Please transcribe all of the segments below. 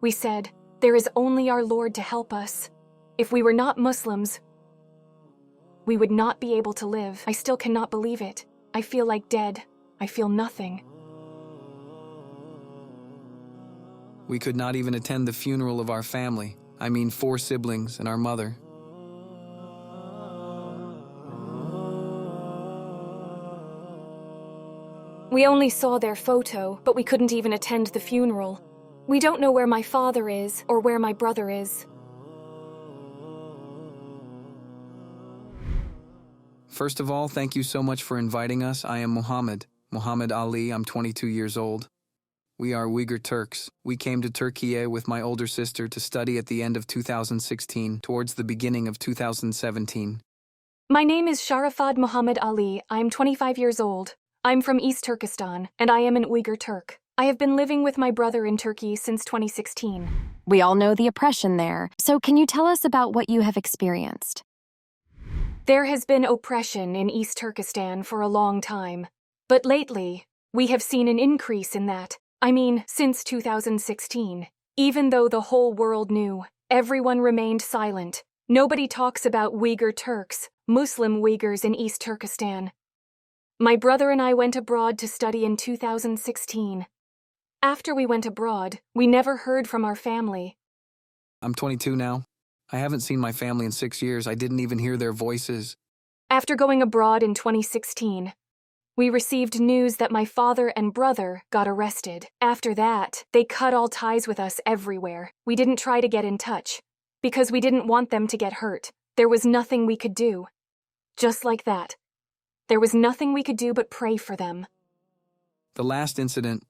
We said, there is only our Lord to help us. If we were not Muslims, we would not be able to live. I still cannot believe it. I feel like dead. I feel nothing. We could not even attend the funeral of our family. I mean, 4 siblings and our mother. We only saw their photo, but we couldn't even attend the funeral. We don't know where my father is or where my brother is. First of all, thank you so much for inviting us. I am Muhammad Ali. I'm 22 years old. We are Uyghur Turks. We came to Turkey with my older sister to study at the end of 2016 towards the beginning of 2017. My name is Sharafad Muhammad Ali. I'm 25 years old. I'm from East Turkestan, and I am an Uyghur Turk. I have been living with my brother in Turkey since 2016. We all know the oppression there, so can you tell us about what you have experienced? There has been oppression in East Turkestan for a long time, but lately, we have seen an increase in that. I mean, since 2016. Even though the whole world knew, everyone remained silent. Nobody talks about Uyghur Turks, Muslim Uyghurs in East Turkestan. My brother and I went abroad to study in 2016. After we went abroad, we never heard from our family. I'm 22 now. I haven't seen my family in 6 years. I didn't even hear their voices. After going abroad in 2016, we received news that my father and brother got arrested. After that, they cut all ties with us everywhere. We didn't try to get in touch, because we didn't want them to get hurt. There was nothing we could do. Just like that. There was nothing we could do but pray for them. The last incident,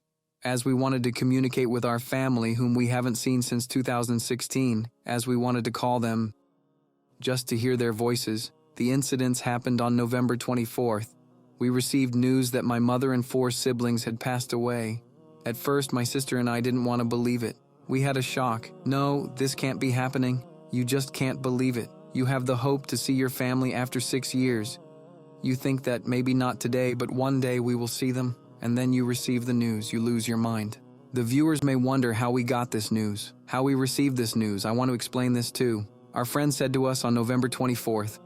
as we wanted to communicate with our family whom we haven't seen since 2016, as we wanted to call them, just to hear their voices, the incidents happened on November 24th. We received news that my mother and 4 siblings had passed away. At first, my sister and I didn't want to believe it. We had a shock. No, this can't be happening. You just can't believe it. You have the hope to see your family after 6 years. You think that maybe not today, but one day we will see them, and then you receive the news, you lose your mind. The viewers may wonder how we got this news, how we received this news. I want to explain this too. Our friend said to us on November 24th,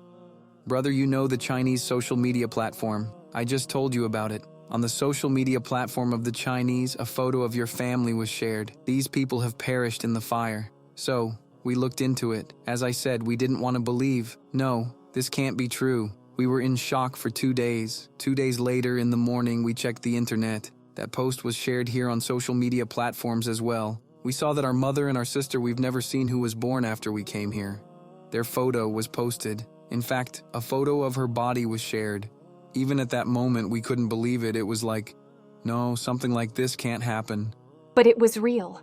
"Brother, you know the Chinese social media platform. I just told you about it. On the social media platform of the Chinese, a photo of your family was shared. These people have perished in the fire." So, we looked into it. As I said, we didn't want to believe. No, this can't be true. We were in shock for 2 days. 2 days later, in the morning, we checked the internet. That post was shared here on social media platforms as well. We saw that our mother and our sister we've never seen who was born after we came here. Their photo was posted. In fact, a photo of her body was shared. Even at that moment, we couldn't believe it. It was like, no, something like this can't happen. But it was real.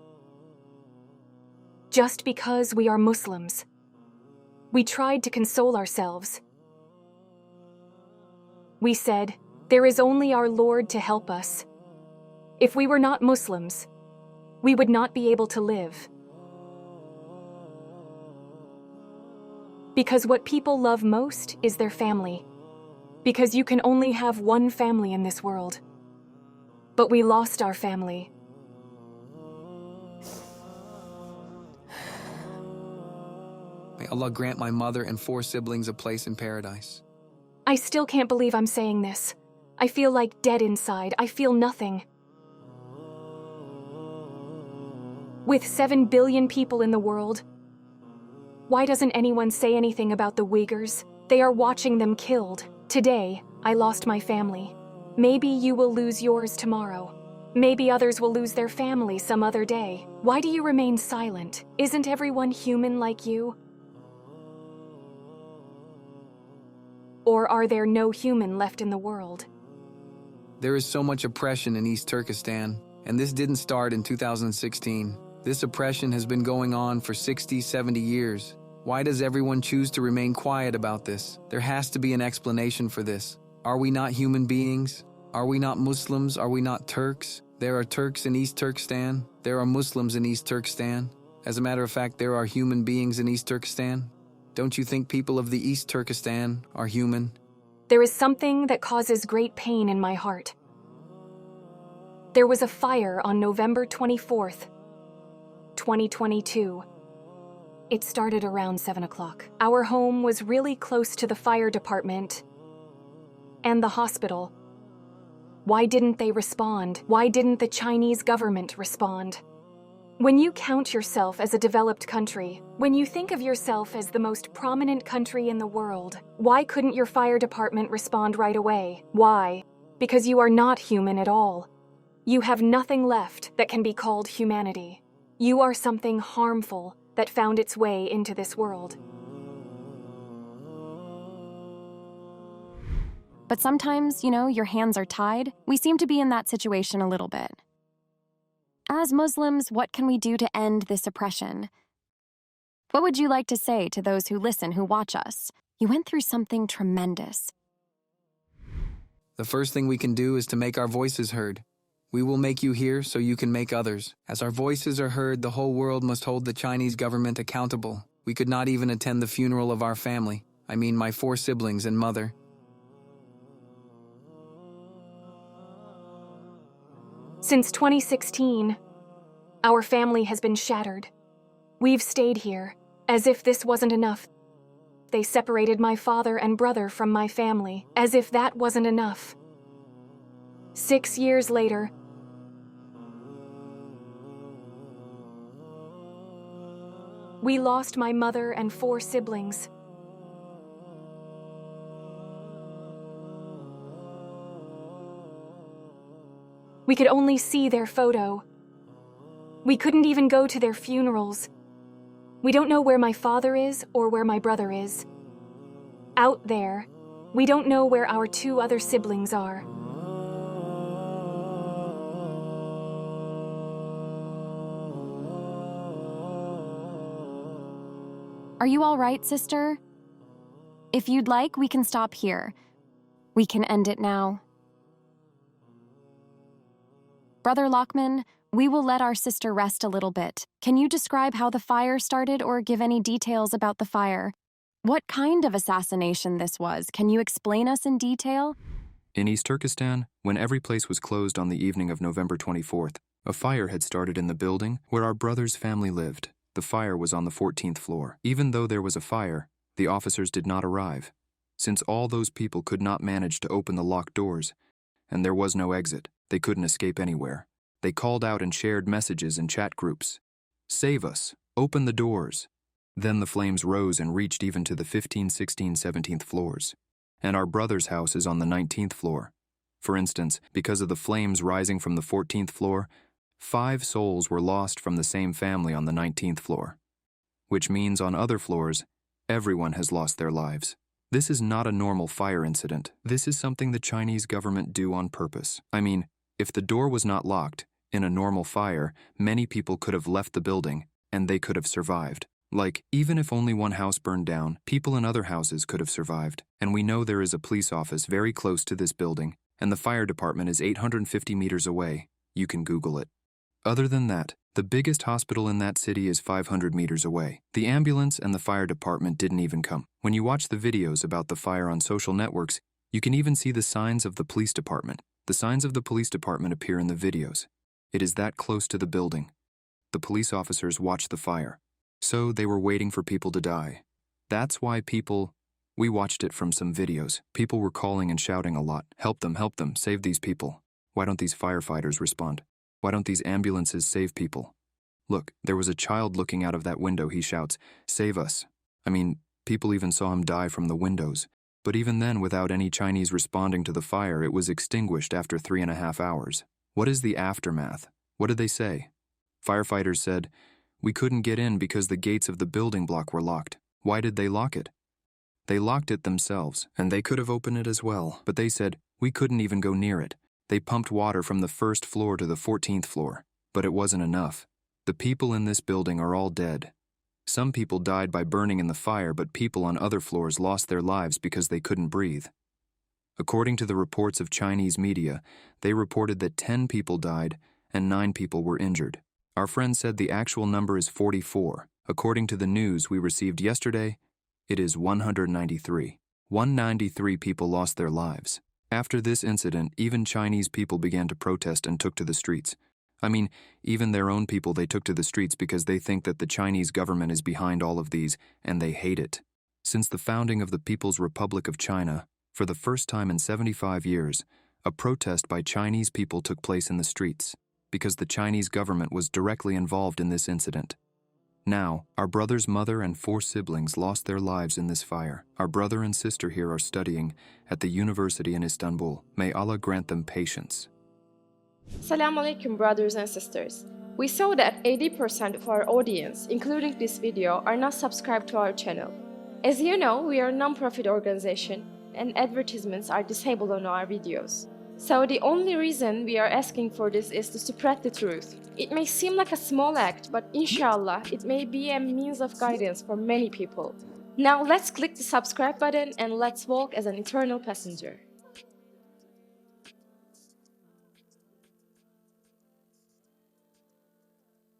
Just because we are Muslims. We tried to console ourselves. We said, there is only our Lord to help us. If we were not Muslims, we would not be able to live. Because what people love most is their family. Because you can only have one family in this world. But we lost our family. May Allah grant my mother and 4 siblings a place in paradise. I still can't believe I'm saying this. I feel like dead inside. I feel nothing. With 7 billion people in the world, why doesn't anyone say anything about the Uyghurs? They are watching them killed. Today, I lost my family. Maybe you will lose yours tomorrow. Maybe others will lose their family some other day. Why do you remain silent? Isn't everyone human like you? Or are there no human left in the world? There is so much oppression in East Turkestan, and this didn't start in 2016. This oppression has been going on for 60, 70 years. Why does everyone choose to remain quiet about this? There has to be an explanation for this. Are we not human beings? Are we not Muslims? Are we not Turks? There are Turks in East Turkestan. There are Muslims in East Turkestan. As a matter of fact, there are human beings in East Turkestan. Don't you think people of the East Turkestan are human? There is something that causes great pain in my heart. There was a fire on November 24th, 2022. It started around 7 o'clock. Our home was really close to the fire department and the hospital. Why didn't they respond? Why didn't the Chinese government respond? When you count yourself as a developed country, when you think of yourself as the most prominent country in the world, why couldn't your fire department respond right away? Why? Because you are not human at all. You have nothing left that can be called humanity. You are something harmful that found its way into this world. But sometimes, your hands are tied. We seem to be in that situation a little bit. As Muslims, what can we do to end this oppression? What would you like to say to those who listen, who watch us? You went through something tremendous. The first thing we can do is to make our voices heard. We will make you hear so you can make others. As our voices are heard, the whole world must hold the Chinese government accountable. We could not even attend the funeral of our family. I mean, my 4 siblings and mother. Since 2016, our family has been shattered. We've stayed here, as if this wasn't enough. They separated my father and brother from my family, as if that wasn't enough. 6 years later, we lost my mother and 4 siblings. We could only see their photo. We couldn't even go to their funerals. We don't know where my father is or where my brother is. Out there, we don't know where our 2 other siblings are. Are you all right, sister? If you'd like, we can stop here. We can end it now. Brother Lockman, we will let our sister rest a little bit. Can you describe how the fire started or give any details about the fire? What kind of assassination this was? Can you explain us in detail? In East Turkestan, when every place was closed on the evening of November 24th, a fire had started in the building where our brother's family lived. The fire was on the 14th floor. Even though there was a fire, the officers did not arrive, since all those people could not manage to open the locked doors, and there was no exit. They couldn't escape anywhere. They called out and shared messages in chat groups. Save us! Open the doors! Then the flames rose and reached even to the 15th, 16th, 17th floors. And our brother's house is on the 19th floor. For instance, because of the flames rising from the 14th floor, 5 souls were lost from the same family on the 19th floor. Which means on other floors, everyone has lost their lives. This is not a normal fire incident. This is something the Chinese government do on purpose. I mean, if the door was not locked, in a normal fire, many people could have left the building, and they could have survived. Like, even if only one house burned down, people in other houses could have survived. And we know there is a police office very close to this building, and the fire department is 850 meters away. You can Google it. Other than that, the biggest hospital in that city is 500 meters away. The ambulance and the fire department didn't even come. When you watch the videos about the fire on social networks, you can even see the signs of the police department. The signs of the police department appear in the videos. It is that close to the building. The police officers watched the fire. So they were waiting for people to die. That's why we watched it from some videos. People were calling and shouting a lot. Help them, save these people. Why don't these firefighters respond? Why don't these ambulances save people? Look, there was a child looking out of that window. He shouts, save us. I mean, people even saw him die from the windows. But even then, without any Chinese responding to the fire, it was extinguished after 3.5 hours. What is the aftermath? What did they say? Firefighters said, we couldn't get in because the gates of the building block were locked. Why did they lock it? They locked it themselves, and they could have opened it as well. But they said, we couldn't even go near it. They pumped water from the 1st floor to the 14th floor. But it wasn't enough. The people in this building are all dead. Some people died by burning in the fire, but people on other floors lost their lives because they couldn't breathe. According to the reports of Chinese media, they reported that 10 people died and 9 people were injured. Our friend said the actual number is 44. According to the news we received yesterday, it is 193. 193 people lost their lives. After this incident, even Chinese people began to protest and took to the streets. I mean, even their own people they took to the streets because they think that the Chinese government is behind all of these, and they hate it. Since the founding of the People's Republic of China, for the first time in 75 years, a protest by Chinese people took place in the streets, because the Chinese government was directly involved in this incident. Now, our brother's mother and 4 siblings lost their lives in this fire. Our brother and sister here are studying at the university in Istanbul. May Allah grant them patience. Assalamu alaikum, brothers and sisters. We saw that 80% of our audience, including this video, are not subscribed to our channel. As you know, we are a non-profit organization and advertisements are disabled on our videos. So the only reason we are asking for this is to spread the truth. It may seem like a small act, but inshallah, it may be a means of guidance for many people. Now let's click the subscribe button and let's walk as an eternal passenger.